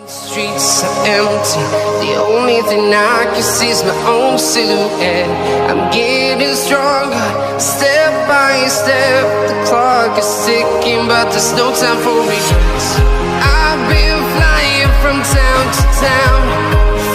Streets are empty. The only thing I can see is my own silhouette. I'm getting stronger, step by step. The clock is ticking, but there's no time for regrets. I've been flying from town to town,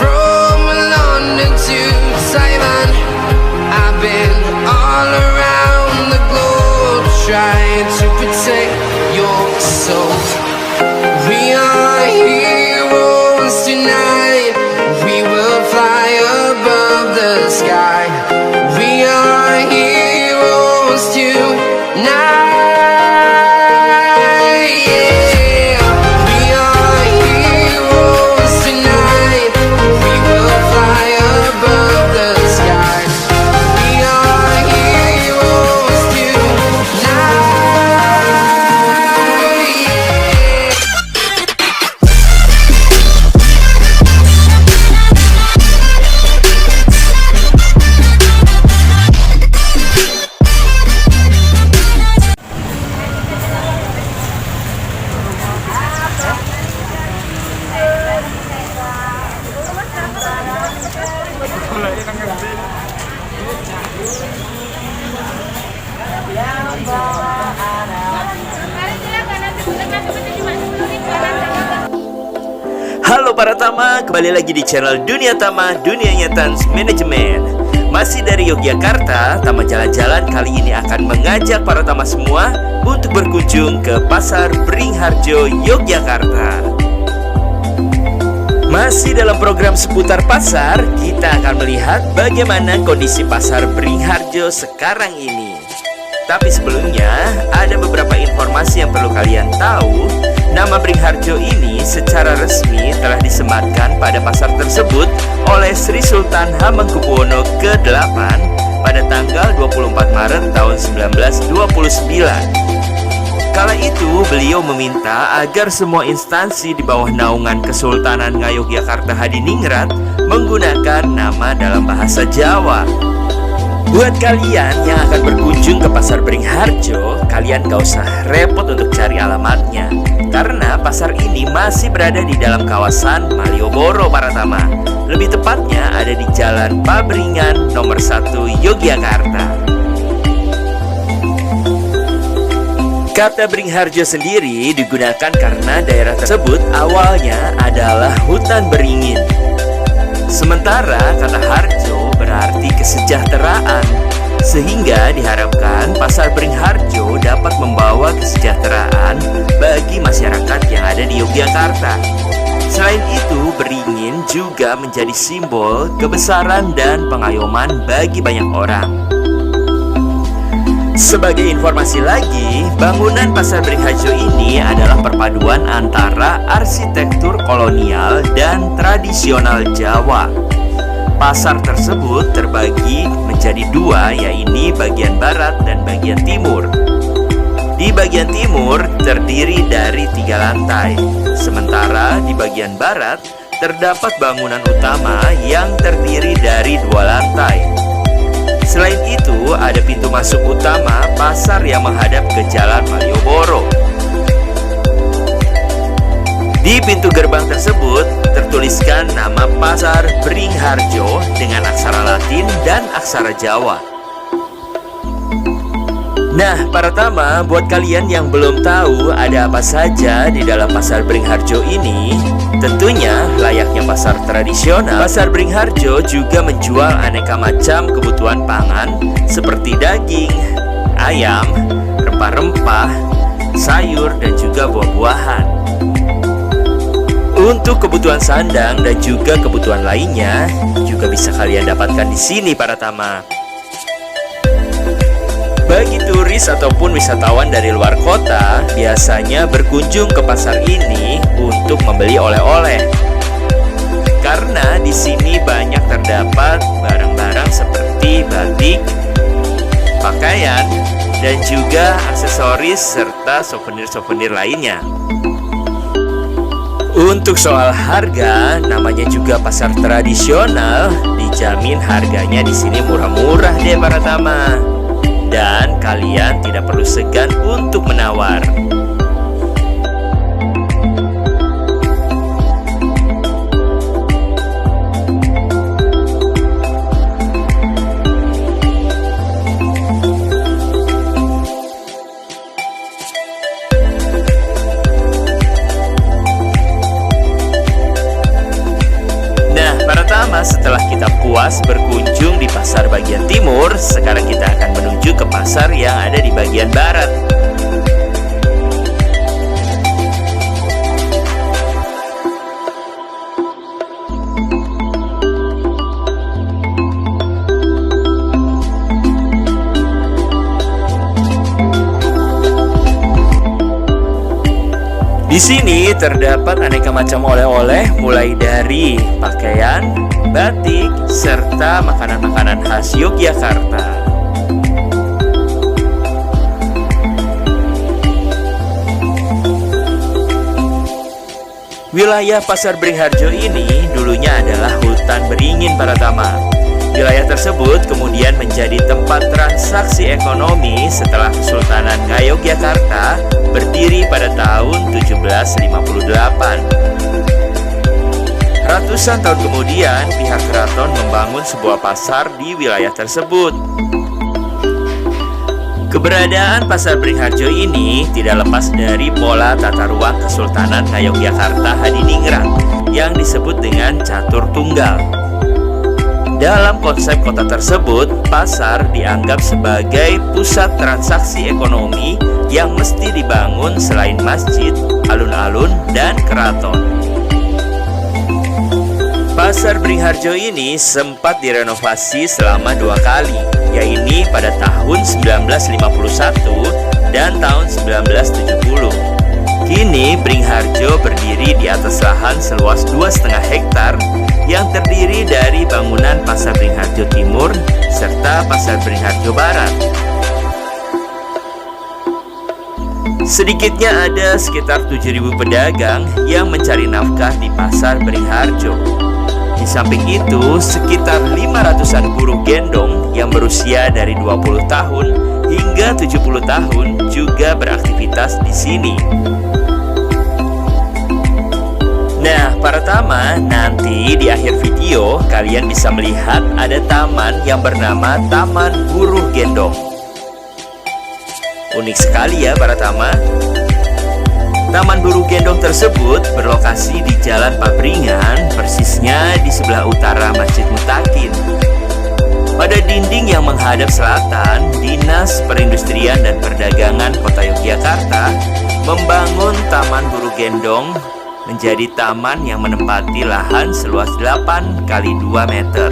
from London to Taiwan. I've been all around the globe trying to protect your soul. We are heroes tonight. We will fly above the sky. We are heroes tonight. Yeah. We are heroes tonight. We will fly above the sky. We are heroes tonight. Yeah. Halo para Tama, kembali lagi di channel Dunia Tama, Dunianya Tans Manajemen. Masih dari Yogyakarta, Tama Jalan-Jalan kali ini akan mengajak para Tama semua untuk berkunjung ke Pasar Beringharjo, Yogyakarta. Masih dalam program seputar pasar, kita akan melihat bagaimana kondisi Pasar Beringharjo sekarang ini. Tapi sebelumnya, ada beberapa informasi yang perlu kalian tahu. Nama Beringharjo ini secara resmi telah disematkan pada pasar tersebut oleh Sri Sultan Hamengkubuwono ke-8 pada tanggal 24 Maret tahun 1929. Kala itu beliau meminta agar semua instansi di bawah naungan Kesultanan Ngayogyakarta Hadiningrat menggunakan nama dalam bahasa Jawa. Buat kalian yang akan berkunjung ke Pasar Beringharjo, kalian gak usah repot untuk cari alamatnya, karena pasar ini masih berada di dalam kawasan Malioboro para Tama. Lebih tepatnya ada di Jalan Pabringan nomor 1 Yogyakarta. Kata Beringharjo sendiri digunakan karena daerah tersebut awalnya adalah hutan beringin. Sementara kata harjo berarti kesejahteraan, sehingga diharapkan Pasar Beringharjo dapat membawa kesejahteraan bagi masyarakat yang ada di Yogyakarta. Selain itu, beringin juga menjadi simbol kebesaran dan pengayoman bagi banyak orang. Sebagai informasi lagi, bangunan Pasar Beringharjo ini adalah perpaduan antara arsitektur kolonial dan tradisional Jawa. Pasar tersebut terbagi menjadi dua, yaitu bagian barat dan bagian timur. Di bagian timur terdiri dari 3 lantai, sementara di bagian barat terdapat bangunan utama yang terdiri dari 2 lantai. Selain itu, ada pintu masuk utama pasar yang menghadap ke Jalan Malioboro. Di pintu gerbang tersebut tertuliskan nama Pasar Beringharjo dengan aksara Latin dan aksara Jawa. Nah, para Tama, buat kalian yang belum tahu ada apa saja di dalam Pasar Beringharjo ini, tentunya layaknya pasar tradisional, Pasar Beringharjo juga menjual aneka macam kebutuhan pangan seperti daging, ayam, rempah-rempah, sayur, dan juga buah-buahan. Untuk kebutuhan sandang dan juga kebutuhan lainnya juga bisa kalian dapatkan di sini, para Tama. Bagi turis ataupun wisatawan dari luar kota, biasanya berkunjung ke pasar ini untuk membeli oleh-oleh. Karena di sini banyak terdapat barang-barang seperti batik, pakaian, dan juga aksesoris serta souvenir-souvenir lainnya. Untuk soal harga, namanya juga pasar tradisional, dijamin harganya di sini murah-murah deh para tama. Dan kalian tidak perlu segan untuk menawar. Setelah kita puas berkunjung di pasar bagian timur, sekarang kita akan menuju ke pasar yang ada di bagian barat. Di sini terdapat aneka macam oleh-oleh, mulai dari pakaian, batik, serta makanan-makanan khas Yogyakarta. Wilayah Pasar Beringharjo ini dulunya adalah hutan beringin para tama. Wilayah tersebut kemudian menjadi tempat transaksi ekonomi setelah Kesultanan Ngayogyakarta berdiri pada tahun 1758. Ratusan tahun kemudian, pihak keraton membangun sebuah pasar di wilayah tersebut. Keberadaan Pasar Beringharjo ini tidak lepas dari pola tata ruang Kesultanan Ngayogyakarta Hadiningrat yang disebut dengan catur tunggal. Dalam konsep kota tersebut, pasar dianggap sebagai pusat transaksi ekonomi yang mesti dibangun selain masjid, alun-alun, dan keraton. Pasar Beringharjo ini sempat direnovasi selama 2 kali, yaitu pada tahun 1951 dan tahun 1970. Kini Beringharjo berdiri di atas lahan seluas 2,5 hektar yang terdiri dari bangunan Pasar Beringharjo Timur serta Pasar Beringharjo Barat. Sedikitnya ada sekitar 7.000 pedagang yang mencari nafkah di Pasar Beringharjo. Di samping itu, sekitar 500-an buruh gendong yang berusia dari 20 tahun hingga 70 tahun juga beraktivitas di sini. Nah, para tama, nanti di akhir video kalian bisa melihat ada taman yang bernama Taman Buruh Gendong. Unik sekali ya para tama. Taman Buruh Gendong tersebut berlokasi di Jalan Pabringan, persisnya di sebelah utara Masjid Mutakin. Pada dinding yang menghadap selatan, Dinas Perindustrian dan Perdagangan Kota Yogyakarta membangun Taman Buruh Gendong menjadi taman yang menempati lahan seluas 8 kali 2 meter.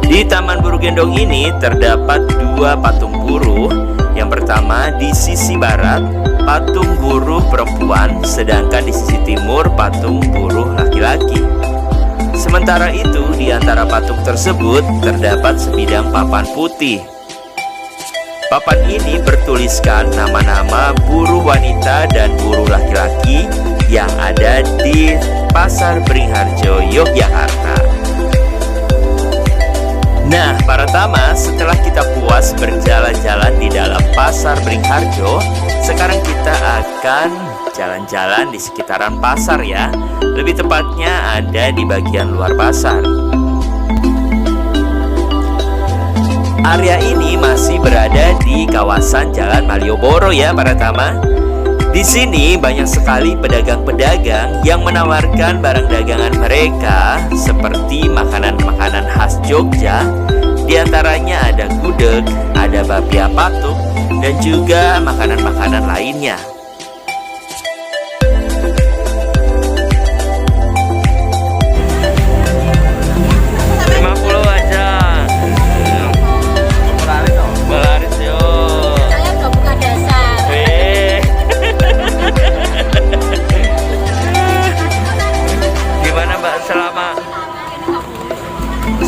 Di Taman Buruh Gendong ini terdapat 2 patung buruh. Yang pertama di sisi barat, patung buruh perempuan, sedangkan di sisi timur patung buruh laki-laki. Sementara itu, di antara patung tersebut terdapat sebidang papan putih. Papan ini bertuliskan nama-nama buruh wanita dan buruh laki-laki yang ada di Pasar Beringharjo, Yogyakarta. Nah, para tama, setelah kita puas berjalan-jalan di dalam Pasar Beringharjo, sekarang kita akan jalan-jalan di sekitaran pasar ya. Lebih tepatnya ada di bagian luar pasar. Area ini masih berada di kawasan Jalan Malioboro ya para tama. Di sini banyak sekali pedagang-pedagang yang menawarkan barang dagangan mereka seperti makanan-makanan khas Jogja. Di antaranya ada gudeg, ada bapia patuk, dan juga makanan-makanan lainnya.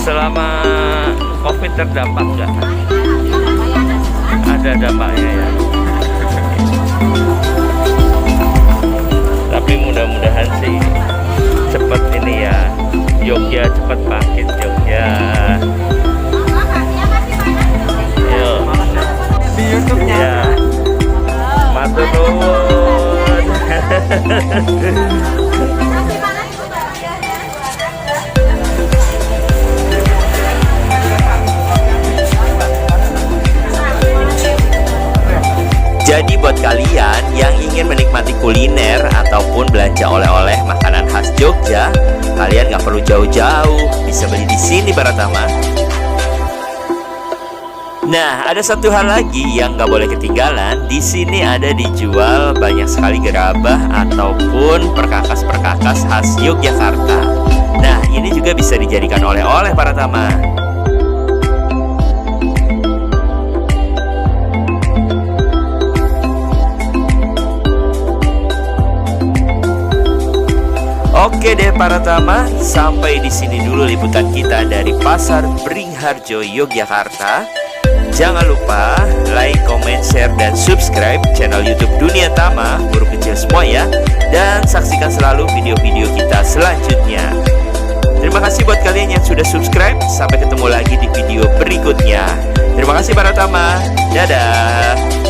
selama COVID terdampak nggak? Ada dampaknya ya. Tapi mudah-mudahan sih cepet ini ya, Jogja cepet bangkit Jogja. Yuk. Di YouTube-nya. Ya. Matur nuwun. Jadi buat kalian yang ingin menikmati kuliner ataupun belanja oleh-oleh makanan khas Jogja, kalian nggak perlu jauh-jauh, bisa beli di sini Baratama. Nah, ada satu hal lagi yang nggak boleh ketinggalan. Di sini ada dijual banyak sekali gerabah ataupun perkakas-perkakas khas Yogyakarta. Nah, ini juga bisa dijadikan oleh-oleh Baratama. Oke deh Baratama, sampai di sini dulu liputan kita dari Pasar Beringharjo, Yogyakarta. Jangan lupa like, comment, share, dan subscribe channel YouTube Dunia Tama, huruf kecil semua ya. Dan saksikan selalu video-video kita selanjutnya. Terima kasih buat kalian yang sudah subscribe. Sampai ketemu lagi di video berikutnya. Terima kasih Baratama. Dadah.